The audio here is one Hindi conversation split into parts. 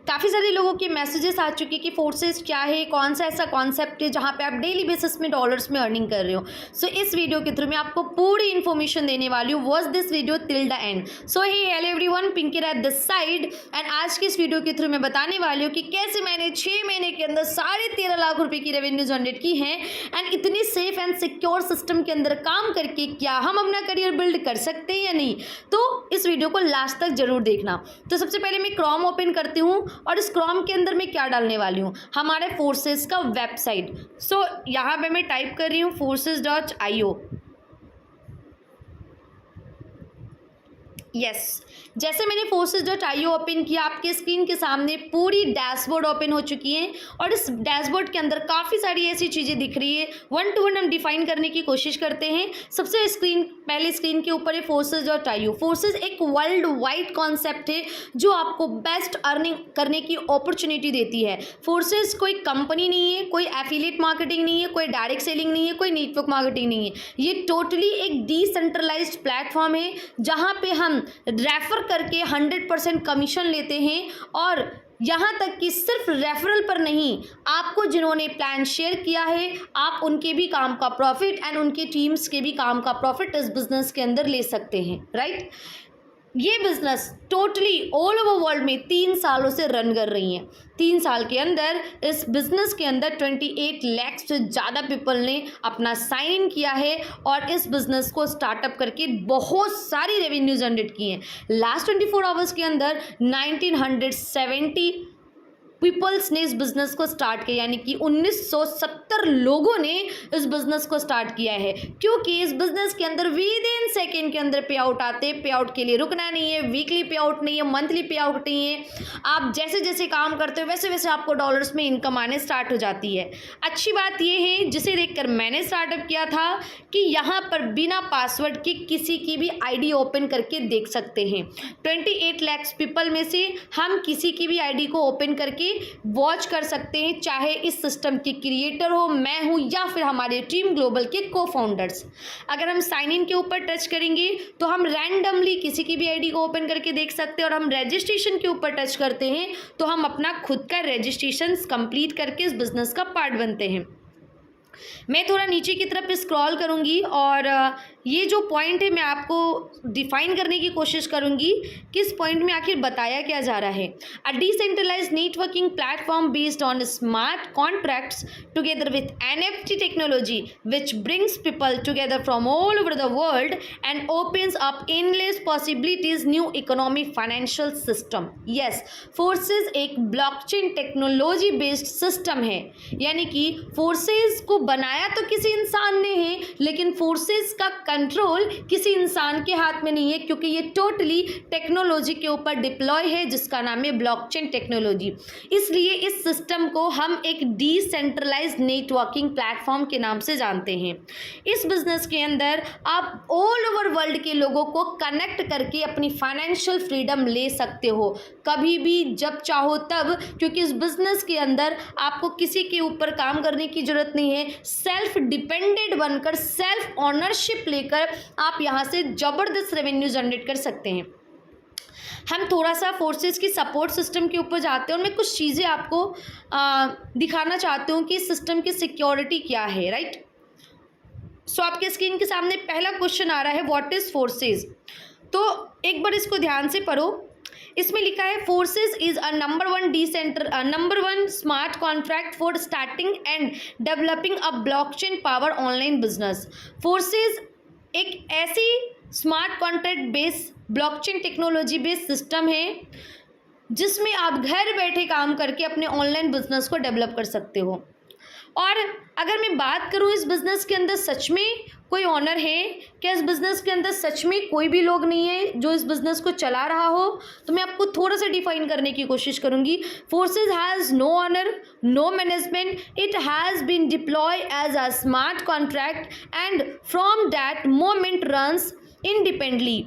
काफ़ी सारे लोगों के मैसेजेस आ चुके कि फोर्सेस क्या है, कौन सा ऐसा कॉन्सेप्ट है जहाँ पे आप डेली बेसिस में डॉलर्स में अर्निंग कर रहे हो। सो इस वीडियो के थ्रू मैं आपको पूरी इन्फॉर्मेशन देने वाली हूँ। Watch this video till the end. So hey hello everyone, Pinky at this side and आज की इस वीडियो के थ्रू मैं बताने वाली हूँ कि कैसे मैंने 6 महीने के अंदर 13.5 लाख रुपए की रेवेन्यू जनरेट की है एंड इतनी सेफ एंड सिक्योर सिस्टम के अंदर काम करके क्या हम अपना करियर बिल्ड कर सकते हैं या नहीं। तो इस वीडियो को लास्ट तक जरूर देखना। तो सबसे पहले मैं क्रोम ओपन करती हूँ और इस क्रोम के अंदर मैं क्या डालने वाली हूँ, हमारे फोर्सेस का वेबसाइट। सो यहाँ पे मैं टाइप कर रही हूँ forces.io। यस, जैसे मैंने forces.io ओपन किया, आपके स्क्रीन के सामने पूरी डैशबोर्ड ओपन हो चुकी है और इस डैशबोर्ड के अंदर काफ़ी सारी ऐसी चीज़ें दिख रही है। 1 to 1 हम डिफाइन करने की कोशिश करते हैं। सबसे पहले स्क्रीन के ऊपर है forces.io। फोर्सेस एक वर्ल्ड वाइड कॉन्सेप्ट है जो आपको बेस्ट अर्निंग करने की अपॉर्चुनिटी देती है। फोर्सेस कोई कंपनी नहीं है, कोई एफिलिएट मार्केटिंग नहीं है, कोई डायरेक्ट सेलिंग नहीं है, कोई नेटवर्क मार्केटिंग नहीं है। ये टोटली एक डिसेंट्रलाइज्ड प्लेटफॉर्म है जहाँ पे हम रेफर करके 100% कमीशन लेते हैं और यहाँ तक कि सिर्फ रेफरल पर नहीं, आपको जिन्होंने प्लान शेयर किया है आप उनके भी काम का प्रॉफिट एंड उनके टीम्स के भी काम का प्रॉफिट इस बिजनेस के अंदर ले सकते हैं, राइट। ये business totally all over world में 3 सालों से रन कर रही हैं। 3 साल के अंदर इस बिजनेस के अंदर 28 लाख से ज़्यादा पीपल ने अपना साइन इन किया है और इस बिजनेस को स्टार्टअप करके बहुत सारी रेवेन्यू जनरेट की हैं। लास्ट 24 आवर्स के अंदर 1970 पीपल्स ने इस बिज़नेस को स्टार्ट किया, यानी कि 1970 लोगों ने इस बिज़नेस को स्टार्ट किया है। क्योंकि इस बिज़नेस के अंदर विद इन सेकेंड के अंदर पे आउट आते, पे आउट के लिए रुकना नहीं है, वीकली पे आउट नहीं है, मंथली पे आउट नहीं है। आप जैसे जैसे काम करते हो वैसे वैसे आपको डॉलर्स में इनकम आने स्टार्ट हो जाती है। अच्छी बात यह है, जिसे देखकर मैंने स्टार्टअप किया था, कि यहाँ पर बिना पासवर्ड के किसी की भी ID ओपन करके देख सकते हैं। 28 लाख पीपल में से हम किसी की भी ID को ओपन करके वॉच कर सकते हैं, चाहे इस सिस्टम के क्रिएटर हो, मैं हूं, या फिर हमारे टीम ग्लोबल के को फाउंडर्स। अगर हम साइन इन के ऊपर टच करेंगे तो हम रैंडमली किसी की भी आईडी को ओपन करके देख सकते हैं और हम रजिस्ट्रेशन के ऊपर टच करते हैं तो हम अपना खुद का रजिस्ट्रेशन कंप्लीट करके इस बिजनेस का पार्ट बनते हैं। मैं थोड़ा नीचे की तरफ स्क्रॉल करूंगी और ये जो पॉइंट है मैं आपको डिफाइन करने की कोशिश करूंगी कि इस पॉइंट में आखिर बताया क्या जा रहा है। A decentralised networking platform based on smart contracts together with NFT technology which brings people together from all over the world and opens up endless possibilities new economy financial system. Yes, Forsage एक ब्लॉकचेन टेक्नोलॉजी बेस्ड सिस्टम है, यानी कि फोर्सेस को बनाया तो किसी इंसान ने है लेकिन फोर्सेस का कंट्रोल किसी इंसान के हाथ में नहीं है, क्योंकि ये टोटली टेक्नोलॉजी के ऊपर डिप्लॉय है जिसका नाम है ब्लॉकचेन टेक्नोलॉजी। इसलिए इस सिस्टम को हम एक डिसेंट्रलाइज्ड नेटवर्किंग प्लेटफॉर्म के नाम से जानते हैं। इस बिजनेस के अंदर आप ऑल ओवर वर्ल्ड के लोगों को कनेक्ट करके अपनी फाइनेंशियल फ्रीडम ले सकते हो, कभी भी जब चाहो तब, क्योंकि इस बिजनेस के अंदर आपको किसी के ऊपर काम करने की जरूरत नहीं है। सेल्फ डिपेंडेंट बनकर, सेल्फ ऑनरशिप लेकर आप यहां से जबरदस्त रेवेन्यू जनरेट कर सकते हैं। हम थोड़ा सा फोर्सेस की सपोर्ट सिस्टम के ऊपर जाते हैं और मैं कुछ चीज़ें आपको दिखाना चाहती हूँ कि इस सिस्टम की सिक्योरिटी क्या है, राइट। सो आपके स्क्रीन के सामने पहला क्वेश्चन आ रहा है, व्हाट इज फोर्सेस। तो एक बार इसको ध्यान से पढ़ो। इसमें लिखा है forces is a number one smart contract for starting and developing a blockchain power online business. Forces एक ऐसी smart contract based blockchain technology based system है जिसमें आप घर बैठे काम करके अपने ऑनलाइन बिजनेस को डेवलप कर सकते हो। और अगर मैं बात करूं इस बिज़नेस के अंदर सच में कोई ऑनर है क्या, इस बिज़नेस के अंदर सच में कोई भी लोग नहीं है जो इस बिज़नेस को चला रहा हो, तो मैं आपको थोड़ा सा डिफाइन करने की कोशिश करूंगी। Forsage has no owner, no management, it has been deploy as a smart contract and from that moment runs independently.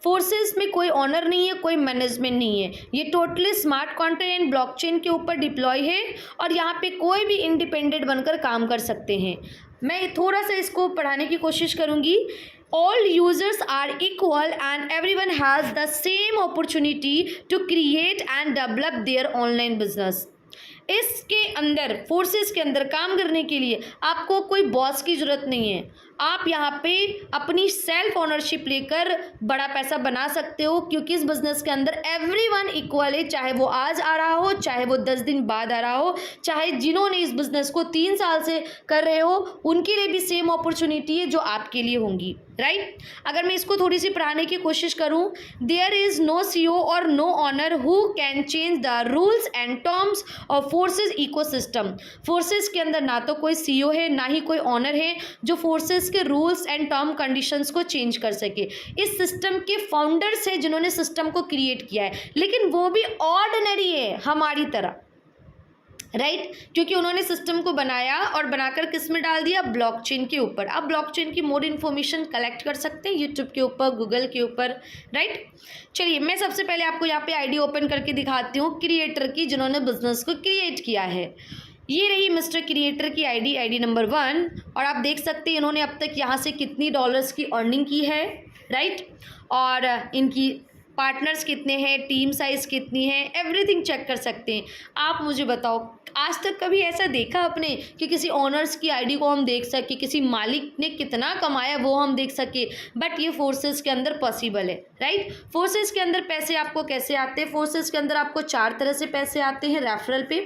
Forsage में कोई ऑनर नहीं है, कोई मैनेजमेंट नहीं है, ये totally smart contract and blockchain के ऊपर डिप्लॉय है और यहाँ पे कोई भी इंडिपेंडेंट बनकर काम कर सकते हैं। मैं थोड़ा सा इसको पढ़ाने की कोशिश करूँगी। all users are equal and everyone has the same opportunity to create and develop their online business. इसके अंदर, फोर्सेस के अंदर काम करने के लिए आपको कोई बॉस की ज़रूरत नहीं है। आप यहाँ पे अपनी सेल्फ ओनरशिप लेकर बड़ा पैसा बना सकते हो, क्योंकि इस बिज़नेस के अंदर एवरीवन इक्वल है, चाहे वो आज आ रहा हो, चाहे वो 10 दिन बाद आ रहा हो, चाहे जिन्होंने इस बिज़नेस को 3 साल से कर रहे हो उनके लिए भी सेम अपॉर्चुनिटी है जो आपके लिए होंगी, राइट। अगर मैं इसको थोड़ी सी पढ़ाने की कोशिश करूँ, देयर इज़ नो CEO और no owner who can change the rules and terms of Forsage ecosystem. Forsage के अंदर ना तो कोई CEO है, ना ही कोई ऑनर है जो फोर्सेस के रूल्स एंड टर्म कंडीशंस को चेंज कर सके। इस सिस्टम के फाउंडर्स है जिन्होंने सिस्टम को क्रिएट किया है, लेकिन वो भी ऑर्डिनरी है हमारी तरह, राइट क्योंकि उन्होंने सिस्टम को बनाया और बनाकर किस में डाल दिया, ब्लॉकचेन के ऊपर। आप ब्लॉकचेन की मोर इन्फॉर्मेशन कलेक्ट कर सकते हैं यूट्यूब के ऊपर, गूगल के ऊपर, राइट। चलिए मैं सबसे पहले आपको यहाँ पे आईडी ओपन करके दिखाती हूँ क्रिएटर की, जिन्होंने बिजनेस को क्रिएट किया है। ये रही मिस्टर क्रिएटर की आईडी नंबर 1, और आप देख सकते हैं इन्होंने अब तक यहाँ से कितनी डॉलर्स की अर्निंग की है, राइट, और इनकी पार्टनर्स कितने हैं, टीम साइज़ कितनी है, एवरीथिंग चेक कर सकते हैं। आप मुझे बताओ, आज तक कभी ऐसा देखा आपने कि किसी ऑनर्स की आईडी को हम देख सके, किसी मालिक ने कितना कमाया वो हम देख सके? बट ये फोर्सेस के अंदर पॉसिबल है, राइट। फोर्सेस के अंदर पैसे आपको कैसे आते हैं? फोर्सेस के अंदर आपको 4 तरह से पैसे आते हैं रेफरल पे।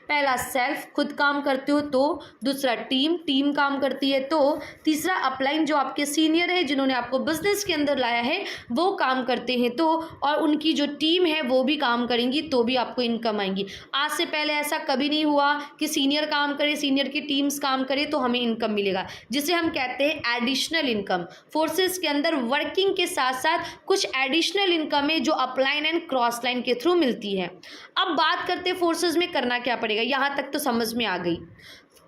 पहला सेल्फ, खुद काम करते हो तो, दूसरा टीम काम करती है तो, तीसरा अपलाइन जो आपके सीनियर है जिन्होंने आपको बिजनेस के अंदर लाया है वो काम करते हैं तो, और उनकी जो टीम है वो भी काम करेंगी तो भी आपको इनकम आएंगी। आज से पहले ऐसा कभी नहीं हुआ कि सीनियर काम करे, सीनियर की टीम्स काम करे तो हमें इनकम मिलेगा, जिसे हम कहते हैं एडिशनल इनकम। फोर्सेस के अंदर वर्किंग के साथ साथ कुछ एडिशनल इनकम है जो अपलाइन एंड क्रॉस लाइन के थ्रू मिलती है। अब बात करते हैं फोर्सेस में करना क्या पड़ेगा। यहाँ तक तो समझ में आ गई।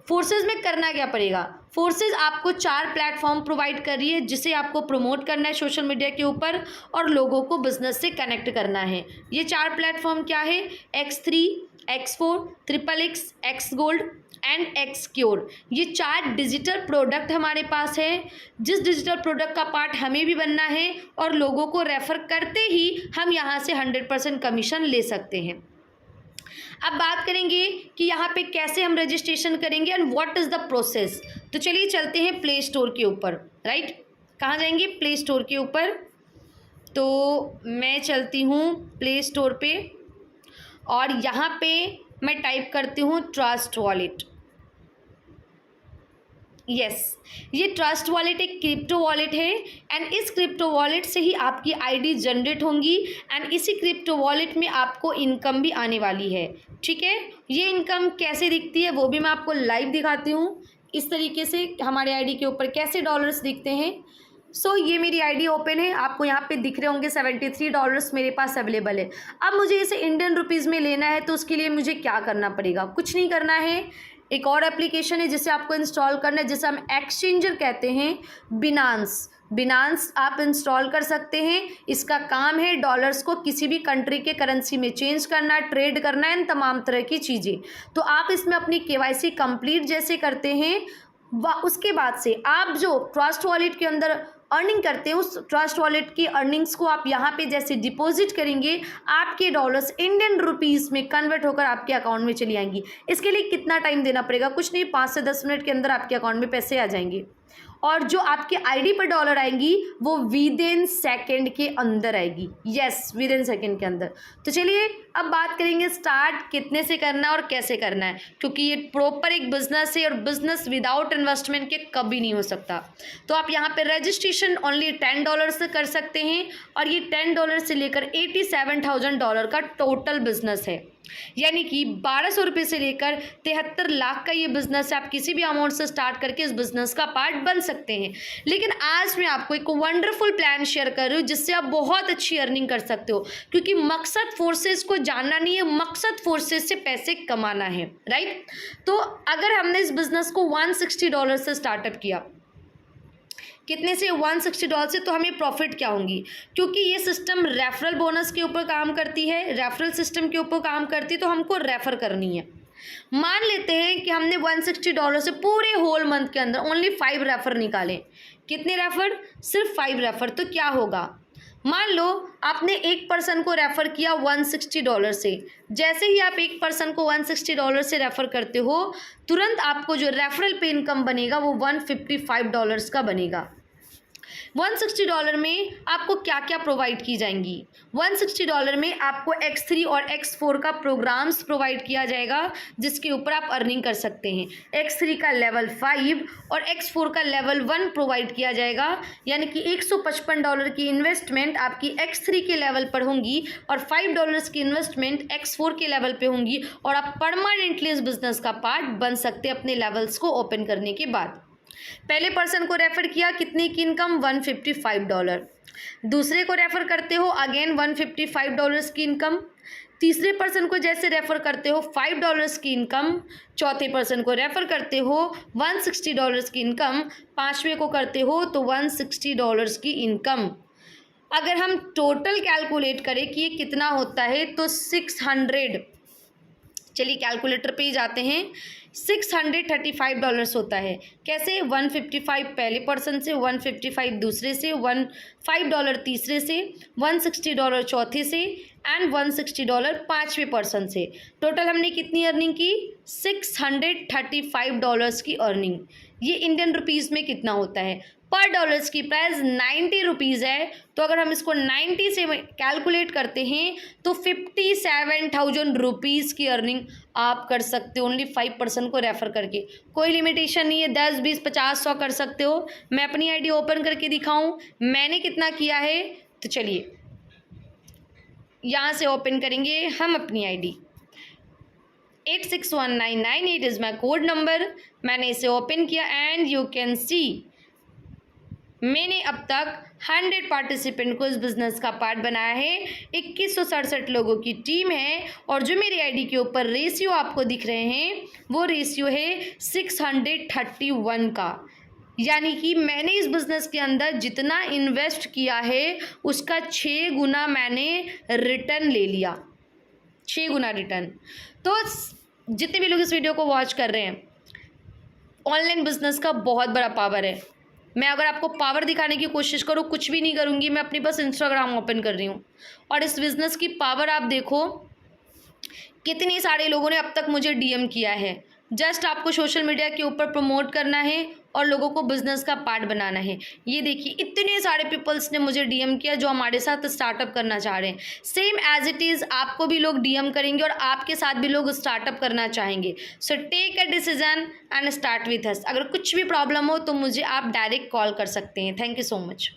फोर्सेस में करना क्या पड़ेगा? फोर्सेस आपको 4 प्लेटफॉर्म प्रोवाइड कर रही है जिसे आपको प्रमोट करना है सोशल मीडिया के ऊपर और लोगों को बिजनेस से कनेक्ट करना है। ये 4 प्लेटफॉर्म क्या है? X3, X4, XXX, X Gold and Xcure। ये 4 डिजिटल प्रोडक्ट हमारे पास है। जिस डिजिटल प्रोडक्ट का पार्ट हमें भी बनना है और लोगों को रेफर करते ही हम यहाँ से 100% कमीशन ले सकते हैं। अब बात करेंगे कि यहाँ पे कैसे हम रजिस्ट्रेशन करेंगे and what is the process. तो चलिए चलते हैं प्ले स्टोर के ऊपर, राइट। कहाँ जाएंगे? प्ले स्टोर के ऊपर। तो मैं चलती हूँ प्ले स्टोर पे और यहाँ पे मैं टाइप करती हूँ ट्रस्ट वॉलेट। यस, ये ट्रस्ट वॉलेट एक क्रिप्टो वॉलेट है एंड इस क्रिप्टो वॉलेट से ही आपकी आईडी जनरेट होंगी एंड इसी क्रिप्टो वॉलेट में आपको इनकम भी आने वाली है, ठीक है। ये इनकम कैसे दिखती है वो भी मैं आपको लाइव दिखाती हूँ। इस तरीके से हमारे आईडी के ऊपर कैसे डॉलर्स दिखते हैं। सो ये मेरी आईडी ओपन है, आपको यहाँ पे दिख रहे होंगे 73 डॉलर्स मेरे पास अवेलेबल है। अब मुझे इसे इंडियन रुपीज़ में लेना है तो उसके लिए मुझे क्या करना पड़ेगा? कुछ नहीं करना है। एक और एप्लीकेशन है जिसे आपको इंस्टॉल करना है, जिसे हम एक्सचेंजर कहते हैं, बिनांस आप इंस्टॉल कर सकते हैं। इसका काम है डॉलर्स को किसी भी कंट्री के करेंसी में चेंज करना, ट्रेड करना एंड तमाम तरह की चीज़ें। तो आप इसमें अपनी KYC कंप्लीट जैसे करते हैं उसके बाद से आप जो ट्रस्ट वॉलेट के अंदर अर्निंग करते हैं उस ट्रस्ट वॉलेट की अर्निंग्स को आप यहाँ पे जैसे डिपॉजिट करेंगे आपके डॉलर्स इंडियन रुपीज़ में कन्वर्ट होकर आपके अकाउंट में चली आएंगी। इसके लिए कितना टाइम देना पड़ेगा? कुछ नहीं, 5 से 10 मिनट के अंदर आपके अकाउंट में पैसे आ जाएंगे और जो आपके आईडी पर डॉलर आएंगी वो विद इन सेकेंड के अंदर आएगी। यस, विद इन सेकेंड के अंदर। तो चलिए अब बात करेंगे स्टार्ट कितने से करना है और कैसे करना है, क्योंकि ये प्रॉपर एक बिजनेस है और बिजनेस विदाउट इन्वेस्टमेंट के कभी नहीं हो सकता। तो आप यहाँ पे रजिस्ट्रेशन ओनली $10 से कर सकते हैं और ये $10 से लेकर $87,000 का टोटल बिजनेस है, यानी कि 1200 रुपये से लेकर 73 लाख का ये बिजनेस है। आप किसी भी अमाउंट से स्टार्ट करके इस बिजनेस का पार्ट बन सकते हैं। लेकिन आज मैं आपको एक वंडरफुल प्लान शेयर कर रही हूँ जिससे आप बहुत अच्छी अर्निंग कर सकते हो, क्योंकि मकसद फोर्सेस को जानना नहीं है, मकसद फोर्सेस से पैसे कमाना है, राइट। तो अगर हमने इस बिजनेस को $160 से स्टार्टअप किया, कितने से? $160 से, तो हमें प्रॉफिट क्या होंगी? क्योंकि ये सिस्टम रेफरल बोनस के ऊपर काम करती है, रेफरल सिस्टम के ऊपर काम करती है, तो हमको रेफर करनी है, मान लेते हैं कि हमने $160 से पूरे होल मंथ के अंदर ओनली 5 रेफर निकाले। कितने रेफर? सिर्फ 5 रेफर। तो क्या होगा? मान लो आपने एक पर्सन को रेफ़र किया $160 से। जैसे ही आप एक पर्सन को $160 से रेफ़र करते हो, तुरंत आपको जो रेफरल पे इनकम बनेगा वो $155 का बनेगा। $160 में आपको क्या क्या प्रोवाइड की जाएंगी? $160 में आपको X3 और X4 का प्रोग्राम्स प्रोवाइड किया जाएगा, जिसके ऊपर आप अर्निंग कर सकते हैं। X3 का लेवल 5 और X4 का लेवल 1 प्रोवाइड किया जाएगा, यानी कि $155 की इन्वेस्टमेंट आपकी X3 के लेवल पर होंगी और $5 की इन्वेस्टमेंट X4 के लेवल पे होंगी, और आप परमानेंटली इस बिजनेस का पार्ट बन सकते हैं अपने लेवल्स को ओपन करने के बाद। पहले पर्सन को रेफर किया, कितने की इनकम? $155। दूसरे को रेफर करते हो, अगेन $155 की इनकम। तीसरे पर्सन को जैसे रेफर करते हो $5 की इनकम। चौथे पर्सन को रेफर करते हो $160 की इनकम। पांचवें को करते हो तो $160 की इनकम। अगर हम टोटल कैलकुलेट करें कि ये कितना होता है तो 600, चलिए कैलकुलेटर पे ही जाते हैं, $635 होता है। कैसे? 155 पहले पर्सन से, 155 दूसरे से, $5 तीसरे से, $160 चौथे से एंड $160 पाँचवें पर्सन से। टोटल हमने कितनी अर्निंग की? $635 की अर्निंग। ये इंडियन रुपीज़ में कितना होता है? पर डॉलर्स की प्राइस 90 रुपीज़ है, तो अगर हम इसको 90 से कैलकुलेट करते हैं तो 57,000 रुपीज़ की अर्निंग आप कर सकते हो ओनली 5% को रेफ़र करके। कोई लिमिटेशन नहीं है, 10, 20, 50, 100 कर सकते हो। मैं अपनी आईडी ओपन करके दिखाऊं मैंने कितना किया है? तो चलिए यहाँ से ओपन करेंगे हम अपनी ID. 861998 is my code number. मैंने इसे ओपन किया एंड यू कैन सी मैंने अब तक 100 पार्टिसिपेंट को इस बिज़नेस का पार्ट बनाया है। 2167 लोगों की टीम है, और जो मेरी आईडी के ऊपर रेशियो आपको दिख रहे हैं वो रेशियो है 631 का। यानी कि मैंने इस बिज़नेस के अंदर जितना इन्वेस्ट किया है उसका 6 गुना मैंने रिटर्न ले लिया, 6 गुना रिटर्न। तो जितने भी लोग इस वीडियो को वॉच कर रहे हैं, ऑनलाइन बिज़नेस का बहुत बड़ा पावर है। मैं अगर आपको पावर दिखाने की कोशिश करूँ, कुछ भी नहीं करूँगी, मैं अपनी बस इंस्टाग्राम ओपन कर रही हूँ, और इस बिज़नेस की पावर आप देखो। कितने सारे लोगों ने अब तक मुझे डीएम किया है। जस्ट आपको सोशल मीडिया के ऊपर प्रमोट करना है और लोगों को बिज़नेस का पार्ट बनाना है। ये देखिए इतने सारे पीपल्स ने मुझे डीएम किया जो हमारे साथ स्टार्टअप करना चाह रहे हैं। सेम एज इट इज़ आपको भी लोग डीएम करेंगे और आपके साथ भी लोग स्टार्टअप करना चाहेंगे। So take a decision and start with us. अगर कुछ भी प्रॉब्लम हो तो मुझे आप डायरेक्ट कॉल कर सकते हैं। Thank you so much.